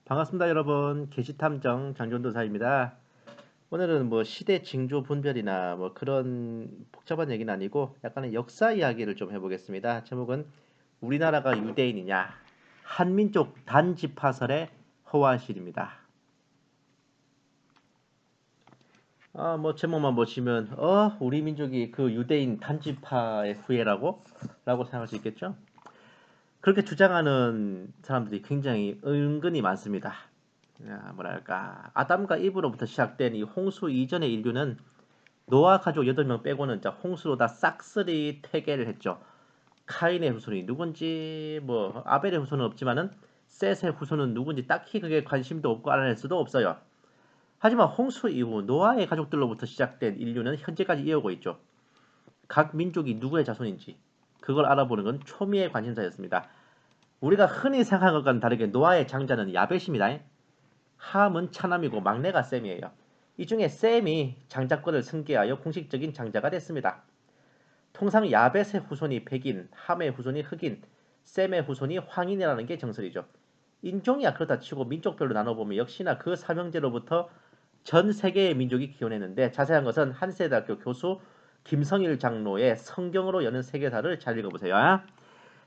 반갑습니다, 여러분. 게시탐정 장전도사입니다. 오늘은 뭐 시대 징조 분별이나 뭐 그런 복잡한 얘기는 아니고 약간의 역사 이야기를 좀 해보겠습니다. 제목은 우리나라가 유대인이냐? 한민족 단지파설의 허완실입니다. 뭐 제목만 보시면 우리 민족이 그 유대인 단지파의 후예라고 생각할 수 있겠죠? 그렇게 주장하는 사람들이 굉장히 은근히 많습니다. 뭐랄까 아담과 이브로부터 시작된 이 홍수 이전의 인류는 노아 가족 8명 빼고는 홍수로 다 싹쓸이 퇴계를 했죠. 카인의 후손이 누군지 뭐 아벨의 후손은 없지만은 셋의 후손은 누군지 딱히 그게 관심도 없고 알아낼 수도 없어요. 하지만 홍수 이후 노아의 가족들로부터 시작된 인류는 현재까지 이어오고 있죠. 각 민족이 누구의 자손인지 그걸 알아보는 건 초미의 관심사였습니다. 우리가 흔히 생각한 것과는 다르게 노아의 장자는 야벳입니다. 함은 차남이고 막내가 셈이에요. 이 중에 셈이 장자권을 승계하여 공식적인 장자가 됐습니다. 통상 야벳의 후손이 백인, 함의 후손이 흑인, 셈의 후손이 황인이라는 게 정설이죠. 인종이야 그렇다 치고 민족별로 나눠보면 역시나 그 삼형제로부터 전 세계의 민족이 기원했는데 자세한 것은 한세대학교 교수 김성일 장로의 성경으로 여는 세계사를 잘 읽어보세요.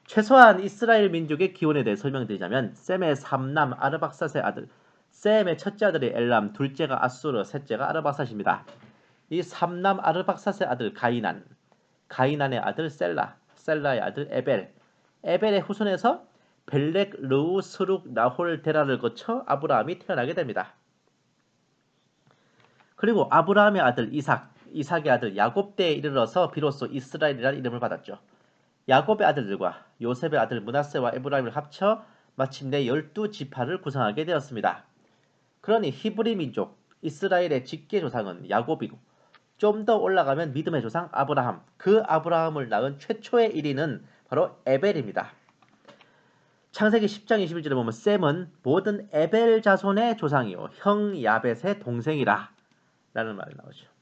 최소한 이스라엘 민족의 기원에 대해 설명드리자면 셈의 삼남 아르박삿의 아들 셈의 첫째 아들이 엘람, 둘째가 아수르, 셋째가 아르박삿입니다. 이 삼남 아르박삿의 아들 가이난, 가이난의 아들 셀라, 셀라의 아들 에벨, 에벨의 후손에서 벨렉, 르우, 스룩, 나홀, 데라를 거쳐 아브라함이 태어나게 됩니다. 그리고 아브라함의 아들 이삭, 이삭의 아들 야곱 때에 이르러서 비로소 이스라엘이라는 이름을 받았죠. 야곱의 아들들과 요셉의 아들 므낫세와 에브라임을 합쳐 마침내 12지파를 구성하게 되었습니다. 그러니 히브리 민족 이스라엘의 직계 조상은 야곱이고 좀 더 올라가면 믿음의 조상 아브라함, 그 아브라함을 낳은 최초의 1인은 바로 에벨입니다. 창세기 10장 21절에 보면 셈은 모든 에벨 자손의 조상이요 형 야벳의 동생이라 라는 말이 나오죠.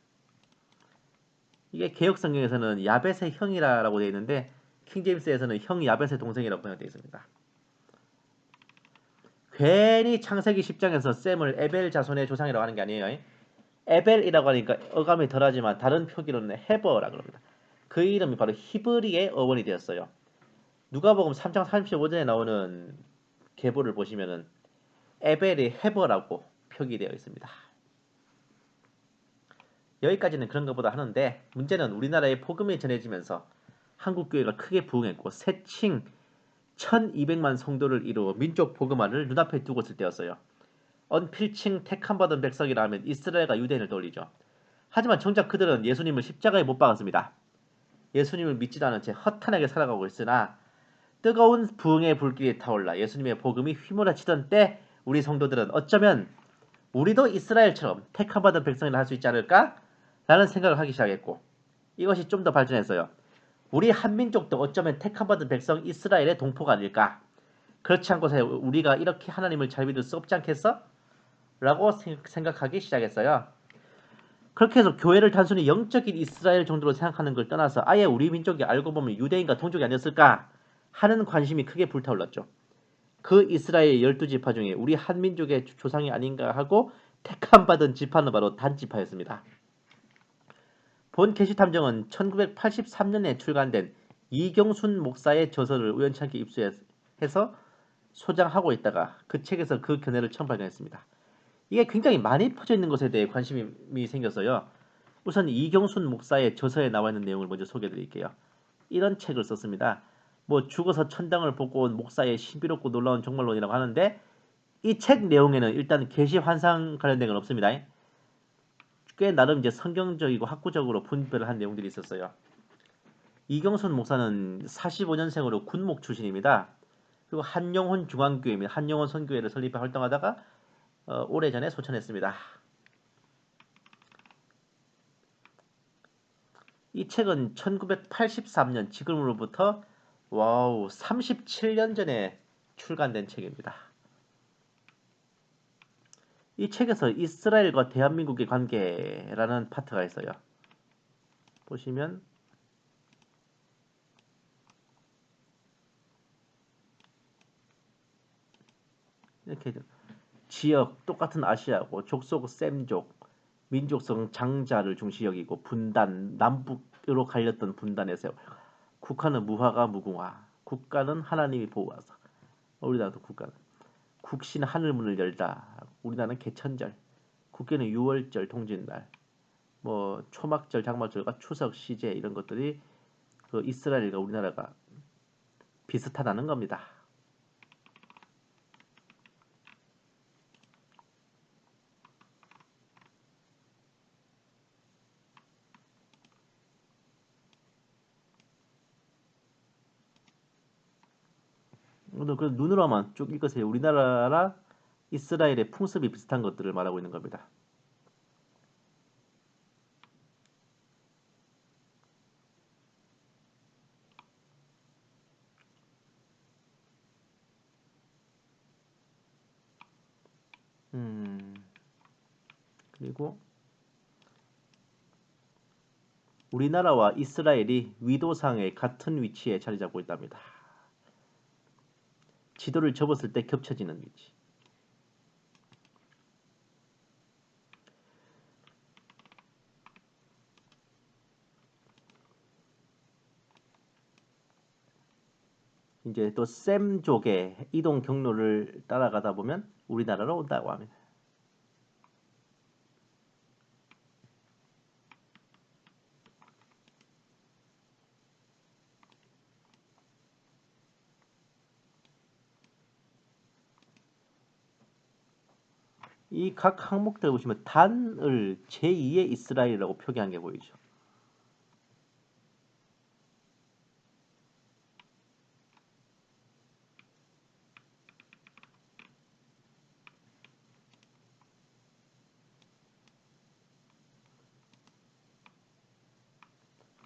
이게 개혁 성경에서는 야벳의 형이라고 되어 있는데 킹제임스에서는 형 야벳의 동생이라고 번역되어 있습니다. 괜히 창세기 10장에서 셈을 에벨 자손의 조상이라고 하는 게 아니에요. 에벨이라고 하니까 어감이 덜하지만 다른 표기로는 헤버라고 합니다. 그 이름이 바로 히브리의 어원이 되었어요. 누가복음 3장 35절에 나오는 계보를 보시면은 에벨이 헤버라고 표기되어 있습니다. 여기까지는 그런 것보다 하는데 문제는 우리나라에 복음이 전해지면서 한국교회가 크게 부흥했고 새칭 1200만 성도를 이루어 민족 복음화를 눈앞에 두고 있을 때였어요. 언필칭 택함받은 백성이라 하면 이스라엘과 유대인을 떠올리죠. 하지만 정작 그들은 예수님을 십자가에 못 박았습니다. 예수님을 믿지도 않은 채 허탄하게 살아가고 있으나 뜨거운 부흥의 불길이 타올라 예수님의 복음이 휘몰아치던 때 우리 성도들은 어쩌면 우리도 이스라엘처럼 택함받은 백성이라 할 수 있지 않을까? 라는 생각을 하기 시작했고 이것이 좀 더 발전했어요. 우리 한민족도 어쩌면 택함받은 백성 이스라엘의 동포가 아닐까? 그렇지 않고서 우리가 이렇게 하나님을 잘 믿을 수 없지 않겠어? 라고 생각하기 시작했어요. 그렇게 해서 교회를 단순히 영적인 이스라엘 정도로 생각하는 걸 떠나서 아예 우리 민족이 알고 보면 유대인과 동족이 아니었을까 하는 관심이 크게 불타올랐죠. 그 이스라엘 12지파 중에 우리 한민족의 조상이 아닌가 하고 택함받은 지파는 바로 단지파였습니다. 본 게시탐정은 1983년에 출간된 이경순 목사의 저서를 우연찮게 입수해서 소장하고 있다가 그 책에서 그 견해를 처음 발견했습니다. 이게 굉장히 많이 퍼져 있는 것에 대해 관심이 생겼어요. 우선 이경순 목사의 저서에 나와 있는 내용을 먼저 소개해 드릴게요. 이런 책을 썼습니다. 뭐 죽어서 천당을 보고 온 목사의 신비롭고 놀라운 종말론이라고 하는데 이 책 내용에는 일단 계시 환상 관련된 건 없습니다. 꽤 나름 이제 성경적이고 학구적으로 분별을 한 내용들이 있었어요. 이경순 목사는 45년생으로 군목 출신입니다. 그리고 한영혼 중앙교회 및 한영혼 선교회를 설립해 활동하다가 오래전에 소천했습니다. 이 책은 1983년 지금으로부터 37년 전에 출간된 책입니다. 이 책에서 이스라엘과 대한민국의 관계라는 파트가 있어요. 보시면 이렇게 지역 똑같은 아시아고 족속 셈족, 민족성 장자를 중시 여기고 분단 남북으로 갈렸던 분단에서 국가는 무화과 무궁화, 국가는 하나님이 보호하사. 우리나라도 국가는 국신 하늘문을 열다. 우리나라는 개천절, 국교는 6월절 통진날, 뭐 초막절, 장막절과 추석, 시제 이런 것들이 그 이스라엘과 우리나라가 비슷하다는 겁니다. 오늘 그 눈으로만 쭉 읽으세요. 우리나라랑 이스라엘의 풍습이 비슷한 것들을 말하고 있는 겁니다. 그리고 우리나라와 이스라엘이 위도상의 같은 위치에 자리 잡고 있답니다. 지도를 접었을 때 겹쳐지는 위치. 이제 또 셈족의 이동 경로를 따라가다 보면 우리나라로 온다고 합니다. 이 각 항목들 보시면 단을 제2의 이스라엘이라고 표기한 게 보이죠.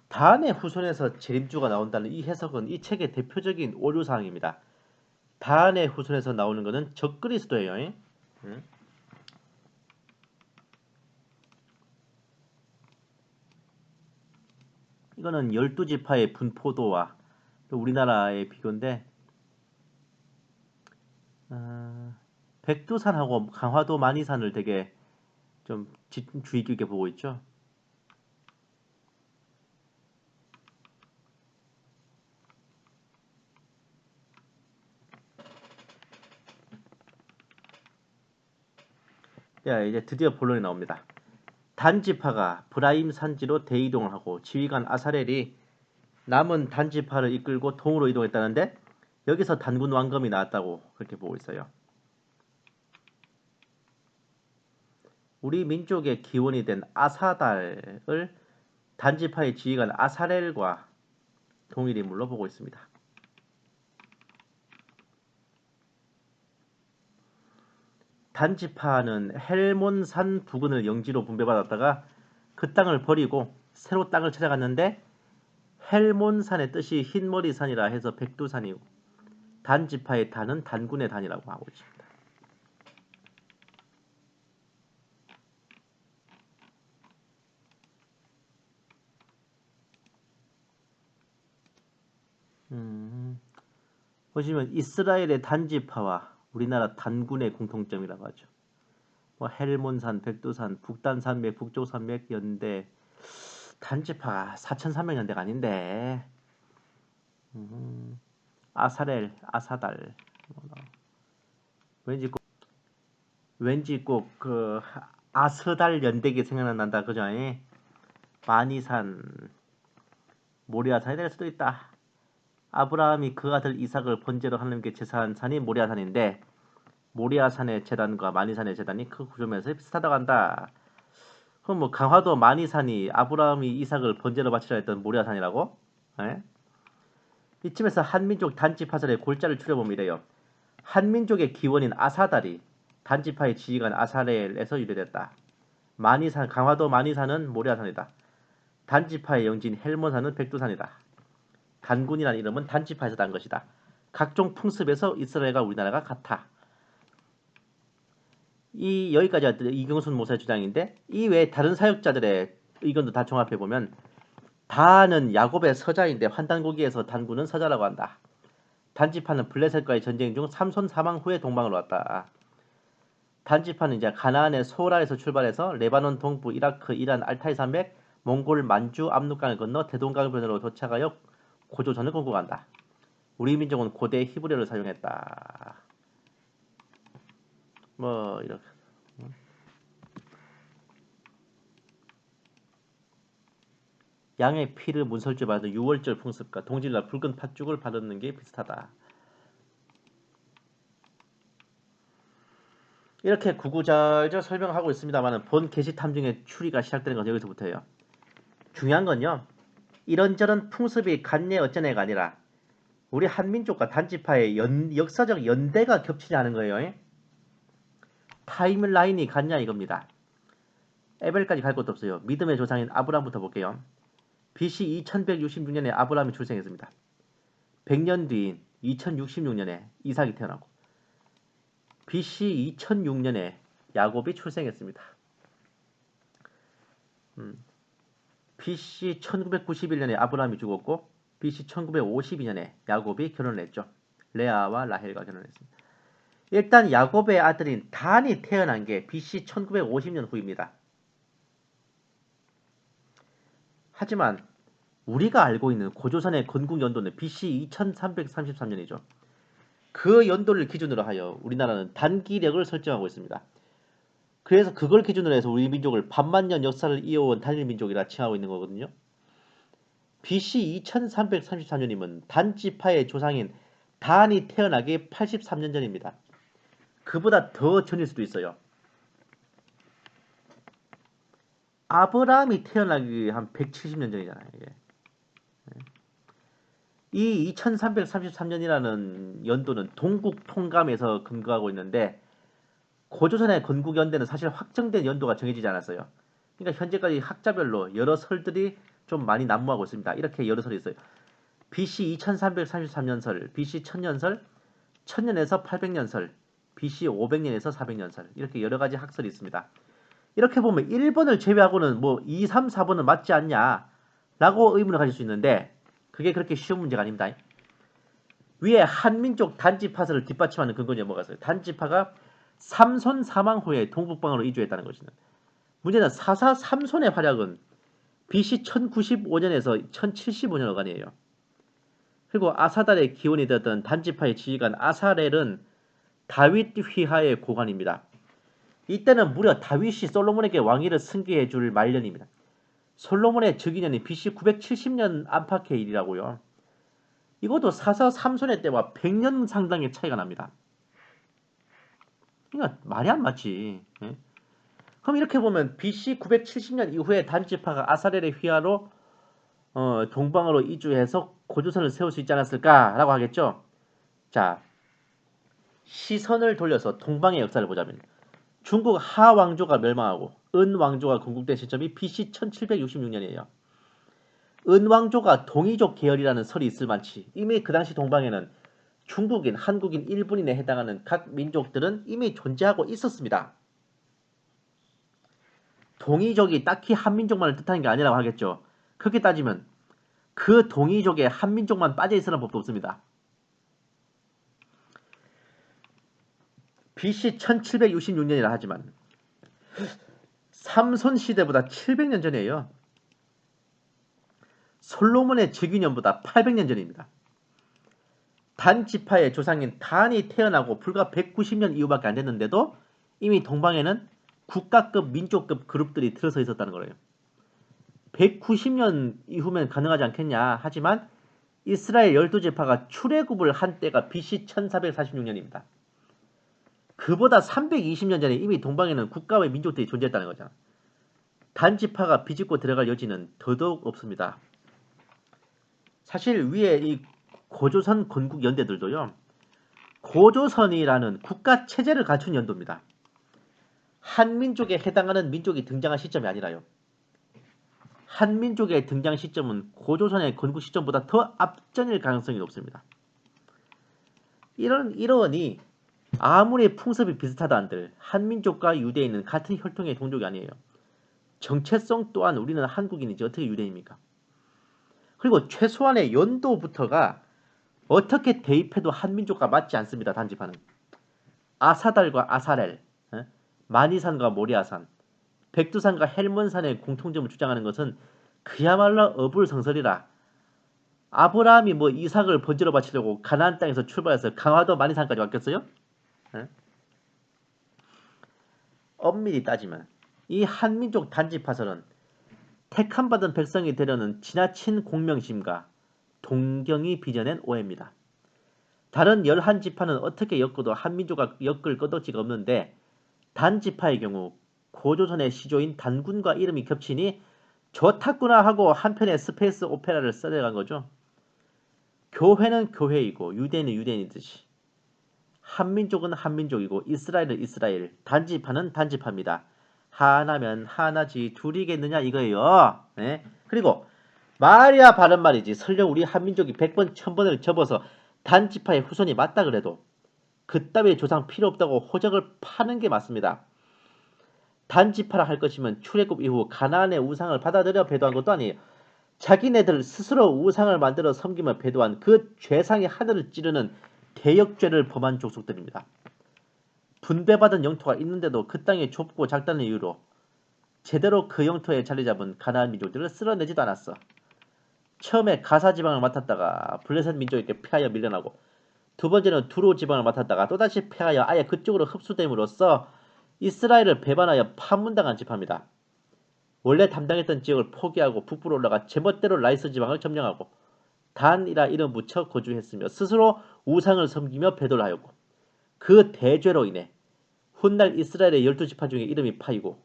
단의 후손에서 재림주가 나온다는 이 해석은 이 책의 대표적인 오류사항입니다. 단의 후손에서 나오는 것은 적그리스도예요. 응? 이거는 12지파의 분포도와 우리나라의 비교인데 백두산하고 강화도 만이산을 되게 좀 주의 깊게 보고 있죠. 야, 이제 드디어 본론이 나옵니다. 단지파가 브라임 산지로 대이동을 하고 지휘관 아사렐이 남은 단지파를 이끌고 동으로 이동했다는데 여기서 단군 왕검이 나왔다고 그렇게 보고 있어요. 우리 민족의 기원이 된 아사달을 단지파의 지휘관 아사렐과 동일 인물로 보고 있습니다. 단지파는 헬몬산 부근을 영지로 분배받았다가 그 땅을 버리고 새로 땅을 찾아갔는데 헬몬산의 뜻이 흰머리산이라 해서 백두산이고 단지파의 단은 단군의 단이라고 하고 있습니다. 보시면 이스라엘의 단지파와 우리나라 단군의 공통점이라고 하죠. 뭐 헬몬산, 백두산, 북단산맥, 북조산맥 연대 단지파 4,300년대가 아닌데 아사렐, 아사달 왠지 꼭 그 아스달 연대기 생각난다 그죠? 만이산, 모리아산이 될 수도 있다. 아브라함이 그 아들 이삭을 번제로 하나님께 제사한 산이 모리아산인데 모리아산의 제단과 만이산의 제단이 그 구조면에서 비슷하다고 한다. 그럼 뭐 강화도 만이산이 아브라함이 이삭을 번제로 바치라 했던 모리아산이라고? 에? 이쯤에서 한민족 단지 파설의 골자를 추려보면 이래요. 한민족의 기원인 아사달이 단지파의 지휘관 아사렐에서 유래됐다. 만이산, 강화도 만이산은 모리아산이다. 단지파의 영지인 헬몬산은 백두산이다. 단군이라는 이름은 단지파에서 난 것이다. 각종 풍습에서 이스라엘과 우리나라가 같아. 이 여기까지가 이경순 모사의 주장인데 이 외에 다른 사역자들의 의견도 다 종합해 보면 다는 야곱의 서자인데 환단고기에서 단군은 서자라고 한다. 단지파는 블레셋과의 전쟁 중 삼손 사망 후에 동방으로 왔다. 단지파는 이제 가나안의 소라에서 출발해서 레바논 동부, 이라크, 이란, 알타이 산맥, 몽골, 만주, 압록강을 건너 대동강변으로 도착하여 고조선을 건국한다. 우리 민족은 고대 히브리어를 사용했다. 뭐 이렇게. 양의 피를 문설주에 바르는 유월절 풍습과 동질날 붉은 팥죽을 바르는 게 비슷하다. 이렇게 구구절절 설명하고 있습니다만 본 게시 탐정의 추리가 시작되는 것은 여기서부터예요. 중요한 건요. 이런저런 풍습이 같네 어쩌네가 아니라 우리 한민족과 단지파의 역사적 연대가 겹치지 않은 거예요. 타임라인이 같냐 이겁니다. 에벨까지 갈 것도 없어요. 믿음의 조상인 아브라함부터 볼게요. BC 2166년에 아브라함이 출생했습니다. 100년 뒤인 2066년에 이삭이 태어나고 BC 2006년에 야곱이 출생했습니다. BC 1991년에 아브라함이 죽었고 BC 1952년에 야곱이 결혼을 했죠. 레아와 라헬과 결혼했습니다. 일단 야곱의 아들인 단이 태어난 게 BC 1950년 후입니다. 하지만 우리가 알고 있는 고조선의 건국 연도는 BC 2333년이죠. 그 연도를 기준으로 하여 우리나라는 단기력을 설정하고 있습니다. 그래서 그걸 기준으로 해서 우리 민족을 반만년 역사를 이어온 단일 민족이라 칭하고 있는 거거든요. BC 2333년이면 단지파의 조상인 단이 태어나기 83년 전입니다. 그보다 더 전일 수도 있어요. 아브라함이 태어나기 한 170년 전이잖아요. 이게. 이 2333년이라는 연도는 동국 통감에서 근거하고 있는데 고조선의 건국 연대는 사실 확정된 연도가 정해지지 않았어요. 그러니까 현재까지 학자별로 여러 설들이 좀 많이 난무하고 있습니다. 이렇게 여러 설이 있어요. BC 2333년설, BC 1000년설, 1000년에서 800년설, BC 500년에서 400년설 이렇게 여러 가지 학설이 있습니다. 이렇게 보면 1번을 제외하고는 뭐 2, 3, 4번은 맞지 않냐 라고 의문을 가질 수 있는데 그게 그렇게 쉬운 문제가 아닙니다. 위에 한민족 단지파설을 뒷받침하는 근거는 뭐가 있어요? 단지파가 삼손 사망 후에 동북방으로 이주했다는 것이는 문제는 사사 삼손의 활약은 BC 1095년에서 1075년 어간이에요. 그리고 아사달의 기원이 되었던 단지파의 지휘관 아사렐은 다윗 휘하의 고관입니다. 이때는 무려 다윗이 솔로몬에게 왕위를 승계해 줄 말년입니다. 솔로몬의 즉위년이 BC 970년 안팎의 일이라고요. 이것도 사사 삼손의 때와 100년 상당의 차이가 납니다. 그러니까 말이 안 맞지. 예? 그럼 이렇게 보면 BC 970년 이후에 단지파가 아사렐의 휘하로 동방으로 이주해서 고조선을 세울 수 있지 않았을까라고 하겠죠. 자, 시선을 돌려서 동방의 역사를 보자면 중국 하 왕조가 멸망하고 은 왕조가 건국된 시점이 BC 1766년이에요. 은 왕조가 동이족 계열이라는 설이 있을 만치 이미 그 당시 동방에는 중국인, 한국인, 일본인에 해당하는 각 민족들은 이미 존재하고 있었습니다. 동이족이 딱히 한민족만을 뜻하는 게 아니라고 하겠죠. 그렇게 따지면 그 동이족에 한민족만 빠져 있으라는 법도 없습니다. BC 1766년이라 하지만 삼손 시대보다 700년 전이에요. 솔로몬의 즉위년보다 800년 전입니다. 단지파의 조상인 단이 태어나고 불과 190년 이후밖에 안 됐는데도 이미 동방에는 국가급 민족급 그룹들이 들어서 있었다는 거예요. 190년 이후면 가능하지 않겠냐 하지만 이스라엘 12지파가 출애굽을 한 때가 BC 1446년입니다. 그보다 320년 전에 이미 동방에는 국가의 민족들이 존재했다는 거잖아. 단지파가 비집고 들어갈 여지는 더더욱 없습니다. 사실 위에 이 고조선 건국 연대들도요. 고조선이라는 국가 체제를 갖춘 연도입니다. 한민족에 해당하는 민족이 등장한 시점이 아니라요. 한민족의 등장 시점은 고조선의 건국 시점보다 더 앞전일 가능성이 높습니다. 이러니 아무리 풍습이 비슷하다 한들 한민족과 유대인은 같은 혈통의 동족이 아니에요. 정체성 또한 우리는 한국인이지 어떻게 유대인입니까? 그리고 최소한의 연도부터가 어떻게 대입해도 한민족과 맞지 않습니다. 단지파는. 아사달과 아사렐, 만이산과 모리아산, 백두산과 헬몬산의 공통점을 주장하는 것은 그야말로 어불성설이라. 아브라함이 뭐 이삭을 번제로 바치려고 가나안 땅에서 출발해서 강화도 만이산까지 왔겠어요? 예? 엄밀히 따지면 이 한민족 단지 파설은 택함받은 백성이 되려는 지나친 공명심과 동경이 빚어낸 오해입니다. 다른 11지파는 어떻게 엮어도 한민족과 엮을 끄덕지가 없는데 단지파의 경우 고조선의 시조인 단군과 이름이 겹치니 좋았구나 하고 한편의 스페이스 오페라를 써내간 거죠. 교회는 교회이고 유대인은 유대인이듯이 한민족은 한민족이고 이스라엘은 이스라엘, 단지파는 단지파입니다. 하나면 하나지 둘이겠느냐 이거예요. 네? 그리고 말이야 바른 말이지. 설령 우리 한민족이 100번 1000번을 접어서 단지파의 후손이 맞다 그래도 그따위의 조상 필요 없다고 호적을 파는 게 맞습니다. 단지파라 할 것이면 출애굽 이후 가나안의 우상을 받아들여 배도한 것도 아니에요. 자기네들 스스로 우상을 만들어 섬기며 배도한 그 죄상의 하늘을 찌르는 대역죄를 범한 족속들입니다. 분배받은 영토가 있는데도 그 땅이 좁고 작다는 이유로 제대로 그 영토에 자리 잡은 가나안 민족들을 쓸어내지도 않았어. 처음에 가사 지방을 맡았다가 블레셋 민족에게 패하여 밀려나고 두 번째는 두로 지방을 맡았다가 또다시 패하여 아예 그쪽으로 흡수됨으로써 이스라엘을 배반하여 파문당한 지파입니다. 원래 담당했던 지역을 포기하고 북부로 올라가 제멋대로 라이스 지방을 점령하고 단이라 이름 붙여 거주했으며 스스로 우상을 섬기며 배도를 하였고 그 대죄로 인해 훗날 이스라엘의 12지파 중에 이름이 파이고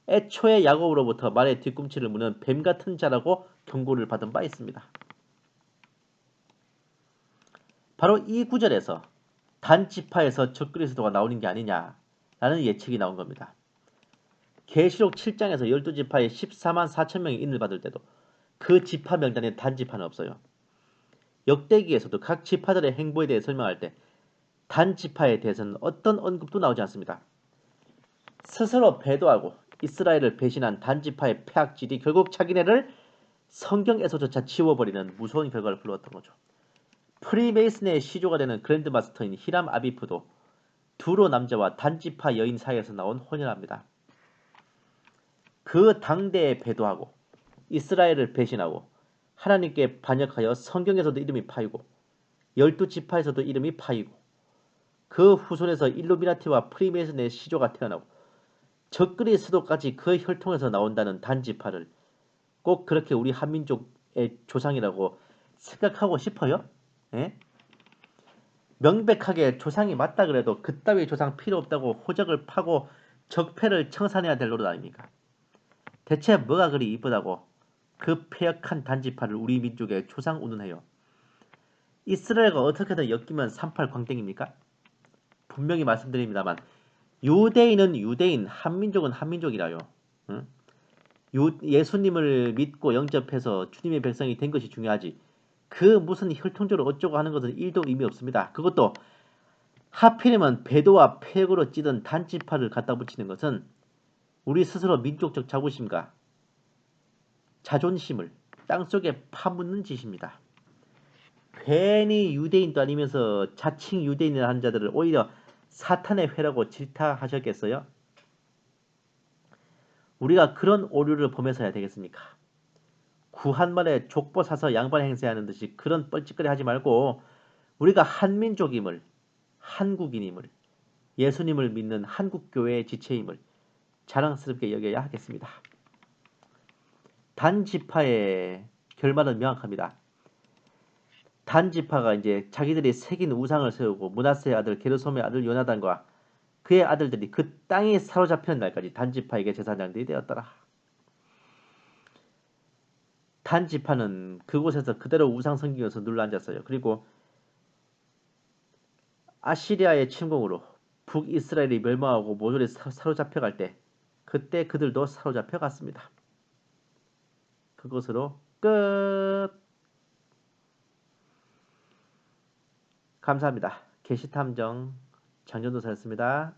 애초에 야곱으로부터 말의 뒤꿈치를 무는 뱀같은 자라고 경고를 받은 바 있습니다. 바로 이 구절에서 단지파에서 적그리스도가 나오는 게 아니냐라는 예측이 나온 겁니다. 계시록 7장에서 12지파에 14만 4천 명이 인을 받을 때도 그 지파 명단에 단지파는 없어요. 역대기에서도 각 지파들의 행보에 대해 설명할 때 단지파에 대해서는 어떤 언급도 나오지 않습니다. 스스로 배도하고 이스라엘을 배신한 단지파의 폐악질이 결국 자기네를 성경에서조차 지워버리는 무서운 결과를 불러왔던 거죠. 프리메이슨의 시조가 되는 그랜드마스터인 히람 아비프도 두로 남자와 단지파 여인 사이에서 나온 혼혈합니다. 그 당대에 배도하고 이스라엘을 배신하고 하나님께 반역하여 성경에서도 이름이 파이고 12지파에서도 이름이 파이고 그 후손에서 일루미나티와 프리메이슨의 시조가 태어나고 적그리스도까지 그 혈통에서 나온다는 단지파를 꼭 그렇게 우리 한민족의 조상이라고 생각하고 싶어요? 예? 명백하게 조상이 맞다 그래도 그따위 조상 필요 없다고 호적을 파고 적폐를 청산해야 될 노릇 아닙니까? 대체 뭐가 그리 이쁘다고 그 폐역한 단지파를 우리 민족의 조상 운운해요. 이스라엘과 어떻게든 엮이면 38 광땡입니까? 분명히 말씀드립니다만 유대인은 유대인, 한민족은 한민족이라요. 응? 예수님을 믿고 영접해서 주님의 백성이 된 것이 중요하지. 그 무슨 혈통적으로 어쩌고 하는 것은 1도 의미 없습니다. 그것도 하필이면 배도와 폐역으로 찌든 단지파를 갖다 붙이는 것은 우리 스스로 민족적 자부심과 자존심을 땅속에 파묻는 짓입니다. 괜히 유대인도 아니면서 자칭 유대인이라 하는 자들을 오히려 사탄의 회라고 질타하셨겠어요? 우리가 그런 오류를 범해서 해야 되겠습니까? 구한말에 족보 사서 양반 행세하는 듯이 그런 뻘짓거리 하지 말고 우리가 한민족임을, 한국인임을, 예수님을 믿는 한국교회의 지체임을 자랑스럽게 여겨야 하겠습니다. 단지파의 결말은 명확합니다. 단지파가 이제 자기들이 새긴 우상을 세우고 므낫세의 아들 게르솜의 아들 요나단과 그의 아들들이 그 땅이 사로잡히는 날까지 단지파에게 제사장들이 되었더라. 단지파는 그곳에서 그대로 우상 섬기면서 눌러앉았어요. 그리고 아시리아의 침공으로 북이스라엘이 멸망하고 모조리 사로잡혀갈 때 그때 그들도 사로잡혀갔습니다. 그것으로 끝. 감사합니다. 계시탐정 장전도사였습니다.